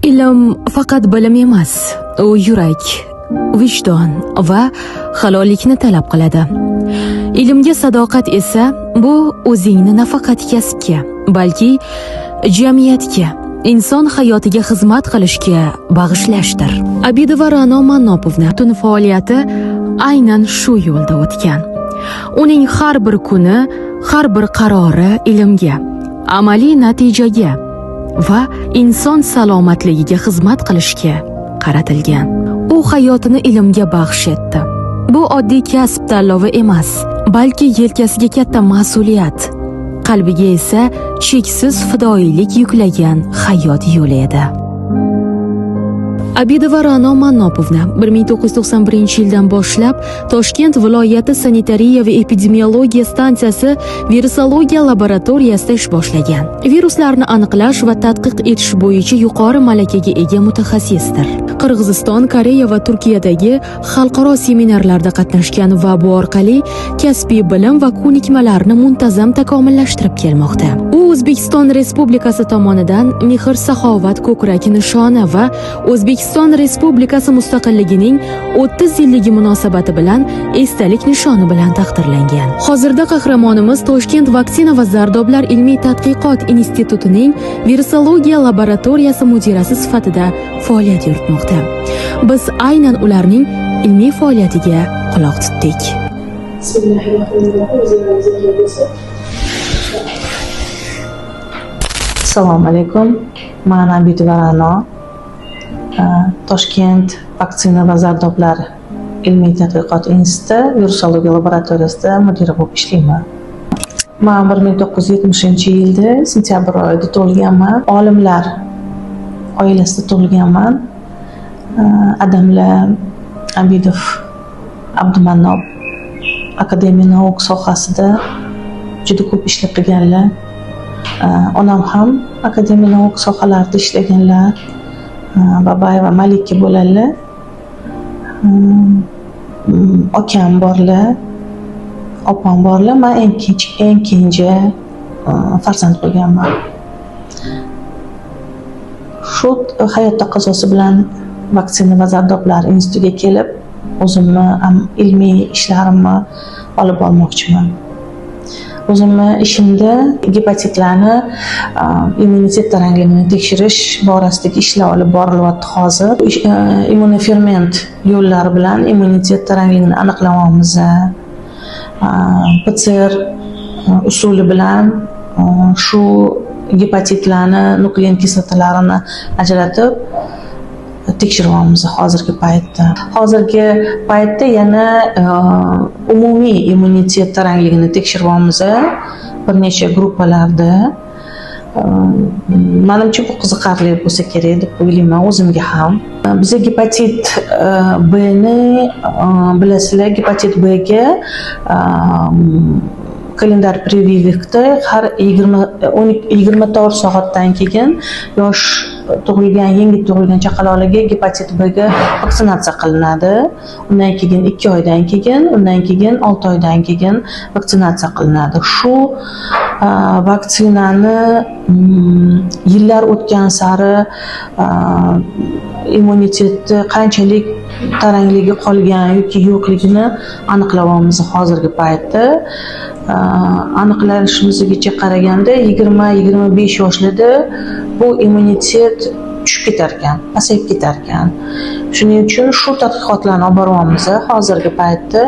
Ilm faqat bilim emas, u yurak, vijdon va halollikni talab qiladi. Ilmga sadoqat esa bu o'zingni nafaqat kasbga, balki jamiyatga, inson hayotiga xizmat qilishga bag'ishlashdir. Abidova Ra'no Mannopovning butun faoliyati aynan shu yo'lda o'tgan. Uning har bir kuni, har bir qarori ilmga, amaliy natijaga va inson salomatligiga xizmat qilishga qaratilgan. U hayotini ilmga bag'sh etdi. Bu oddiy kasb tanlovi emas, balki yelkasiga katta mas'uliyat, qalbiga esa cheksiz fidoyilik yuklagan hayot yo'li edi. Abidova Ra'no Mannopovna 1991-yildan boshlab Toshkent viloyati sanitariya va epidemiologiya stansiyasi virusologiya laboratoriyasida ish boshlagan. Viruslarni aniqlash va tadqiq etish bo'yicha yuqori malakaga ega mutaxassisdir. Qirg'iziston, Koreya va Turkiyadagi xalqaro seminarlarda qatnashgan va bu orqali kasbiy bilim va ko'nikmalarni muntazam takomillashtirib kelmoqda. U O'zbekiston Respublikasi tomonidan Mehr-saxovat ko'krak nishoni va O'zbekiston Respublikasi mustaqilligining 30 yilligi munosabati bilan esdalik nishoni bilan taqdirlangan. Hozirda qahramonimiz Toshkent vaksina va zardoblar ilmiy tadqiqot institutining virusologiya laboratoriyasi mudirasi sifatida faoliyat yuritmoqda. Biz aynan ularning ilmiy faoliyatiga quloq tutdik. Assalomu alaykum. Men Abidova Ra'no, Toshkent vaksina va zardoblar ilmiy tadqiqot instituti virusologiya laboratoriyasida mudira bo'lib ishlayman. Men 1970-yilda sentyabr oyida tug'ilganman. Olimlar oilasida tug'ilganman. Adamlar Abidov Abdumannob akademiya nauk sohasida juda ko'p ishlar qilganlar. Onam ham akademiya nauk sohalarida ishlaganlar. Babay va Malika bo'lganlar. Akam borlar, opam borlar. Men eng kenja farzand bo'lganman. Shu hayot taqozosi bilan vaksina va zardoblar institutiga kelib, o'zimni ilmiy ishlarimni olib bormoqchiman. O'zimni ishimda gepatitlarni immunitet tarangligini tekshirish borasidagi ishlar olib borilyapti hozir. Immunoferment yo'llari bilan immunitet tarangligini aniqlayapmiz. PCR usuli bilan shu gepatitlarni nuklein kislotalarini ajratib tekshiryapmiz hozirgi paytda. Hozirgi paytda yana umumiy immunitet tarangligini tekshiryapmiz bir necha gruppalarda. Menimcha bu qiziqarli bo'lsa kerak deb o'ylayman o'zimga ham. Bizga gepatit B ni bilasizlar, gepatit B ga kalendar прививкda har 24 soatdan keyin yosh tug'ilgan, yangi tug'ilgan chaqaloqlarga gepatit B ga vaksinatsiya qilinadi. Undan keyin 2 oydan keyin, undan keyin 6 oydan keyin vaksinatsiya qilinadi. Shu vaksinani yillar o'tgan sari immunitetni qanchalik tarangligi qolgan yoki yo'qligini aniqlayapmiz hozirgi paytda. Aniqlanishimizga qaraganda 20-25 yoshlarda bu immunitet tushib ketar ekan, pasayib ketar ekan. Shuning uchun shu tadqiqotlarni olib boryapmiz hozirgi paytda.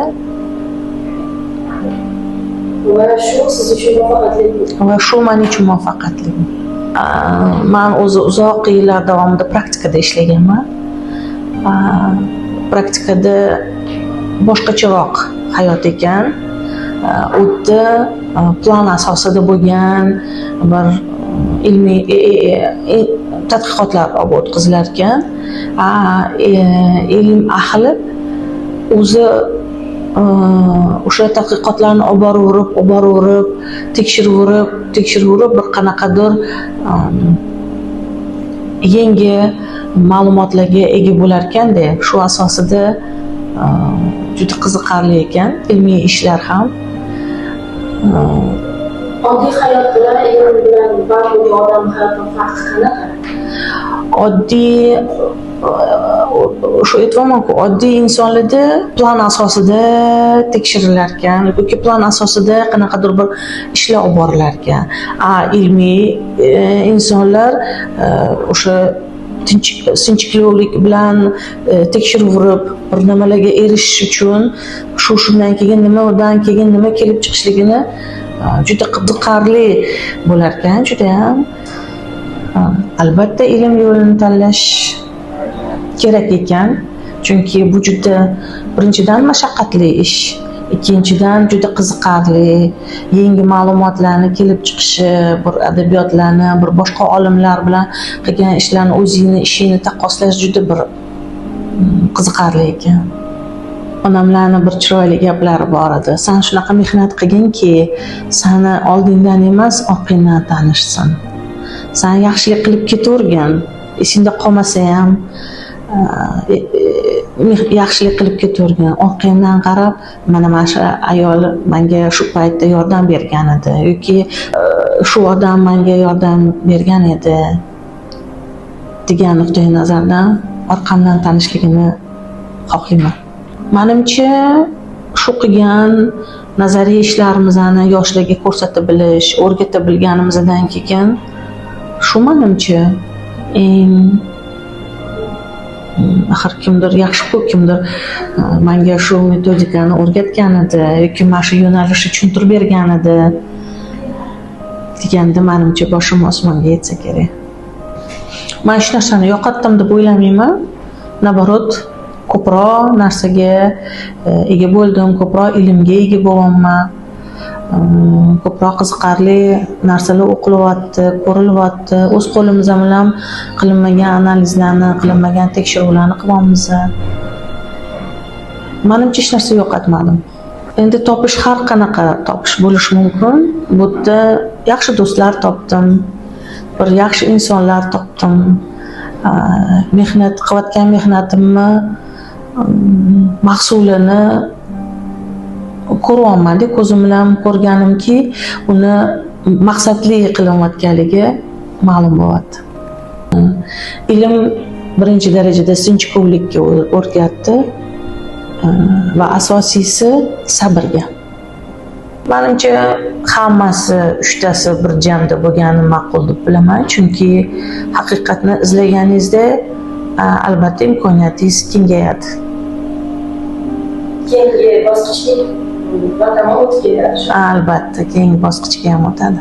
Va shu siz uchun muvaffaqiyatli. Va shu men uchun muvaffaqiyatli. Men o'zi uzoq yillar davomida praktikada ishlaganman. Praktikada boshqacharoq hayot ekan. O'tda plan asosida bo'lgan bir ilmiy tadqiqotlar olib o'tkazilar ekan. Ilm ahli o'zi o'sha tadqiqotlarni olib boraverib, tekshiraverib bir qanaqadir yangi ma'lumotlarga ega bo'lar ekanda, shu asosida juda qiziqarli ekan ilmiy ishlar ham. Oddiy hayot bilan ilm bilan barmoq odam hayotning farqi qanaqa? Oddiy shu aytyapman-ku, oddiy insonlarda plan asosida tekshirilar ekan yoki plan asosida qanaqadir bir ishlar olib borilar ekan. Ilmiy insonlar o'sha sinchiklik bilan tekshiruverib bir nimalarga erishish uchun shundan keyin nimadan keyin nima kelib chiqishligini juda qiziqarli bo'lar ekan, juda ham. Albatta ilm yo'lini tanlash kerak ekan, chunki bu juda birinchidan mashaqqatli ish, ikkinchidan juda qiziqarli, yangi ma'lumotlarni kelib chiqishi, bir adabiyotlarni, bir boshqa olimlar bilan qilgan ishlarni o'zingni ishingni taqqoslash juda bir qiziqarli ekan. Onamlarni bir chiroyli gaplari bor edi. Sen shunaqa mehnat qilginki, seni oldingdan emas, orqangdan tanishsin. Sen yaxshilik qilib ketavergin, esingda qolmasa ham yaxshilik qilib ketavergin. Orqangdan qarab, mana shu ayol menga shu paytda yordam bergan edi yoki shu odam menga yordam bergan edi degan nuqtai nazardan orqamdan tanishligini xohlayman. Menimcha shu qilgan nazariy ishlarimizni yoshlarga ko'rsata bilish, o'rgata bilganimizdan keyin shu menimcha eng axir kimdir yaxshi-ku, kimdir menga shu metodikani o'rgatgan edi yoki mana shu yo'nalishni tushuntirib bergan edi deganda menimcha boshim osmonga yetsa kerak. Men hech narsani yo'qotdim deb o'ylamayman. Naborot, ko'proq narsaga ega bo'ldim, ko'proq ilmga ega bo'lyapman. Ko'proq qiziqarli narsalar o'qilyapti, ko'rilyapti. O'z qo'limiz bilan qilinmagan analizlarni, qilinmagan tekshiruvlarni qilyapmiz. Menimcha hech narsa yo'qotmadim. Endi topish har qanaqa topish bo'lishi mumkin. Bu yerda yaxshi do'stlar topdim, bir yaxshi insonlar topdim. Mehnat qilayotgan mehnatimni mahsulini ko'ryapman-da, ko'zim bilan ko'rganimki, uni maqsadli qilinayotganligi ma'lum bo'lyapti. Ilm birinchi darajada sinchkovlikka o'rgatdi va asosiysi sabrga. Menimcha hammasi uchtasi bir jamda bo'lgani ma'qul deb bilaman, chunki haqiqatni izlaganingizda albatta imkoniyatingiz kengayadi. Keyingi bosqichga batama o'tib ketadi. Albatta, keyingi bosqichga ham o'tadi.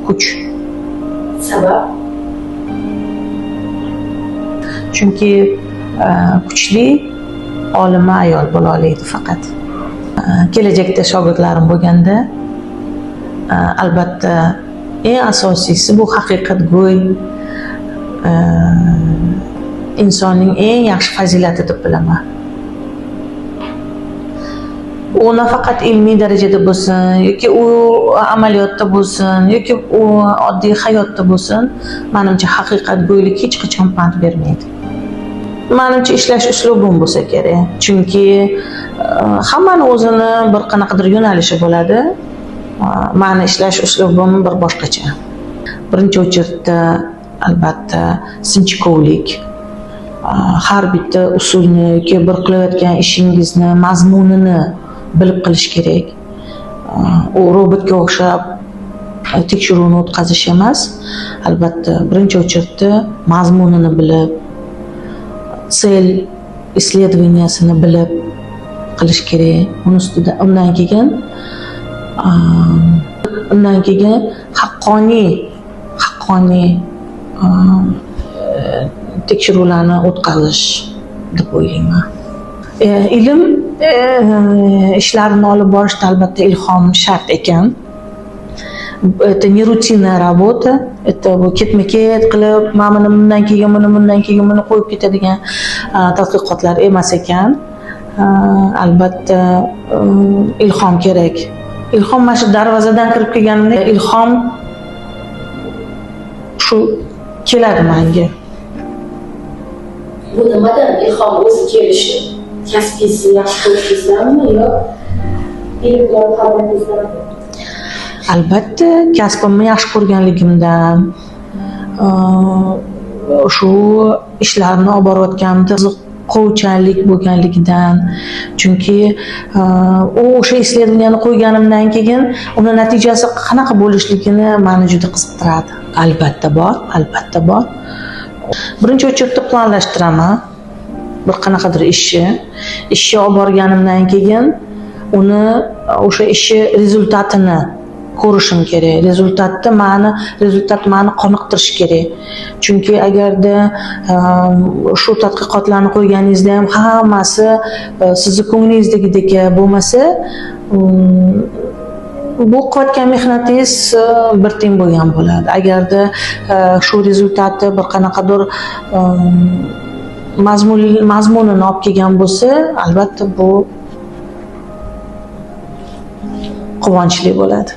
Kuch. Sabab? Chunki kuchli olima ayol bo'la oladi faqat. Kelajakda shogirdlarim bo'lganda albatta eng asosiysi bu haqiqatgo'y insonning eng yaxshi fazilati deb bilaman. U nafaqat ilmiy darajada bo'lsin, yoki u amaliyotda bo'lsin, yoki u oddiy hayotda bo'lsin, menimcha haqiqatgo'ylik hech qachon pand bermaydi. Menimcha ishlash uslubim bo'lsa kerak. Chunki hammani o'zini bir qanaqadir yo'nalishi bo'ladi. Meni ishlash uslubim bir boshqacha. Birinchi o'chirda albatta sinchkovlik, har bitta usulni yoki bir qilayotgan ishingizni mazmunini bilib qilish kerak. U robotga o'xshab tekshiruvni o'tkazish emas, albatta birinchi o'chirda mazmunini bilib, sel исследованиясini bilib qilish kerak. Undan keyin haqqoniy tekshiruvlarni o'tkazish deb o'ylayman. Ilm ishlarini olib borishda albatta ilhom shart ekan. Это не рутинная работа, это bu ketma-ket qilib, mana bundan keyin buni qo'yib ketadigan tadqiqotlar emas ekan. Albatta ilhom kerak. Ilhom mana shu darvozadan kirib kelganimda ilhom shu keladi menga. Bu nimadan ilhom o'zi kelishi? kasbingizni yaxshi ko'rishingizdanmi yo ilm bilan qadringizdanmi? Albatta, kasbimni yaxshi ko'rganligimdan, shu ishlarni olib borayotganimda qiziquvchanlik bo'lganligidan, chunki u o'sha исследованияni qo'yganimdan keyin uni natijasi qanaqa bo'lishligini meni juda qiziqtiradi. Albatta bor. Birinchi o'chirda planlashtiraman bir qanaqadir ishni olib borganimdan keyin uni o'sha ishi rezultatini ko'rishim kerak. Rezultat meni qoniqtirishi kerak. Chunki agarda shu tadqiqotlarni qo'yganingizda ham hammasi sizni ko'nglingizdagidek bo'lmasa, bu qilayotgan mehnatingiz bir teng bo'lgan bo'ladi. Agarda shu rezultatni bir qanaqadir mazmunini olib kelgan bo'lsa, albatta bu quvonchli bo'ladi.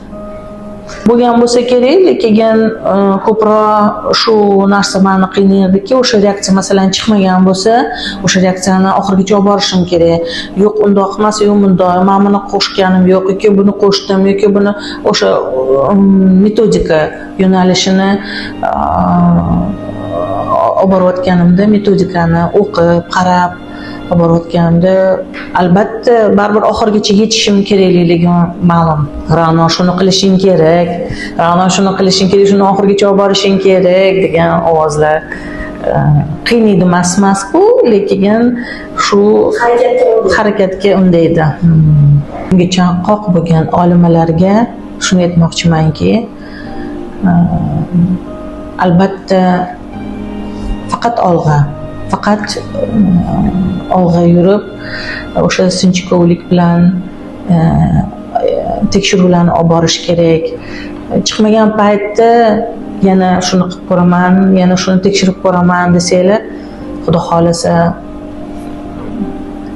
Bo'lgan bo'lsa kerak, lekin ko'proq shu narsa meni qiynaydi-ki, o'sha reaksiya masalan chiqmagan bo'lsa, o'sha reaksiyani oxirigacha olib borishim kerak. Yo'q, undoq emas, yo'q bundoq, men buni qo'shganim yo'q, yoki buni qo'shdim, yoki buni o'sha metodika yo'nalishini olib borayotganimda, metodikani o'qib, qarab olib borayotganimda, albatta baribir oxirigacha yetishim kerakligi ma'lum. Ra'no shuni qilishing kerak, shuni oxirigacha olib borishing kerak degan ovozlar qiynaydi emas-ku, lekin shu harakatga undaydi. Bunga chanqoq bo'lgan olimalarga shuni aytmoqchimanki, albatta faqat olg'a yurib, o'sha sinchkovlik bilan tekshiruvlarni olib borish kerak. Chiqmagan paytda yana shuni qilib ko'raman, yana shuni tekshirib ko'raman desanglar, xudo xolasa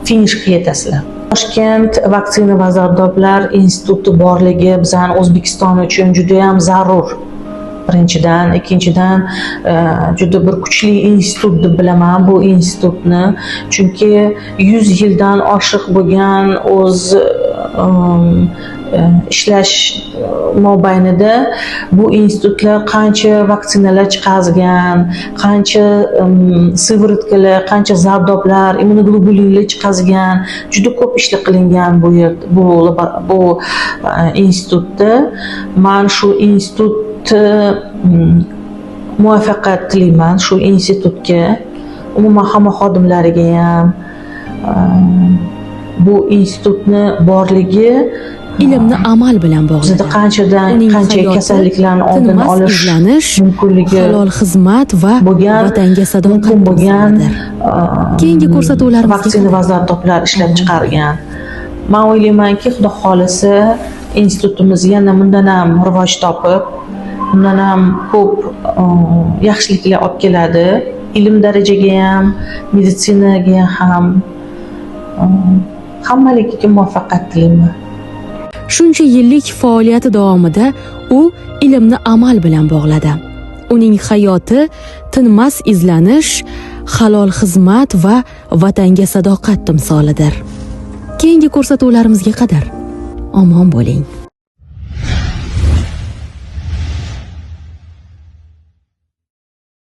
finishga yetasizlar. Toshkent vaksina va zardoblar instituti borligi bizning O'zbekiston uchun juda ham zarur. Birinchidan, ikkinchidan juda bir kuchli institut deb bilaman bu institutni, chunki 100 yildan oshiq bo'lgan o'z ishlash mobaynida bu institutlar qancha vaksinalar chiqargan, qancha sivrotkalar, qancha zardoblar, immunoglobulinlar chiqargan, juda ko'p ishlar qilingan bu yerda, bu institutda. Men shu institut muvaffaqiyat tilayman shu institutga, umuman hamma xodimlariga ham. Bu institutni borligi ilmni amal bilan bog'ladi. Qancha kasalliklarni oldini olish mumkinligi, halol xizmat va vatanga sadoqat bo'lgan. Keyingi ko'rsatuvlarimiz vaksina va zardoblar ishlab chiqargan. Men o'ylaymanki, xudo xolasa institutimiz yana bundan ham rivoj topib, bundan ham ko'p yaxshiliklar olib keladi. Ilm darajaga ham, meditsinaga ham, hammaligiga muvaffaqiyat tilayman. Shuncha yillik faoliyati davomida u ilmni amal bilan bog'ladi. Uning hayoti tinmas izlanish, halol xizmat va vatanga sadoqat timsolidir. Keyingi ko'rsatuvlarimizga qadar omon bo'ling.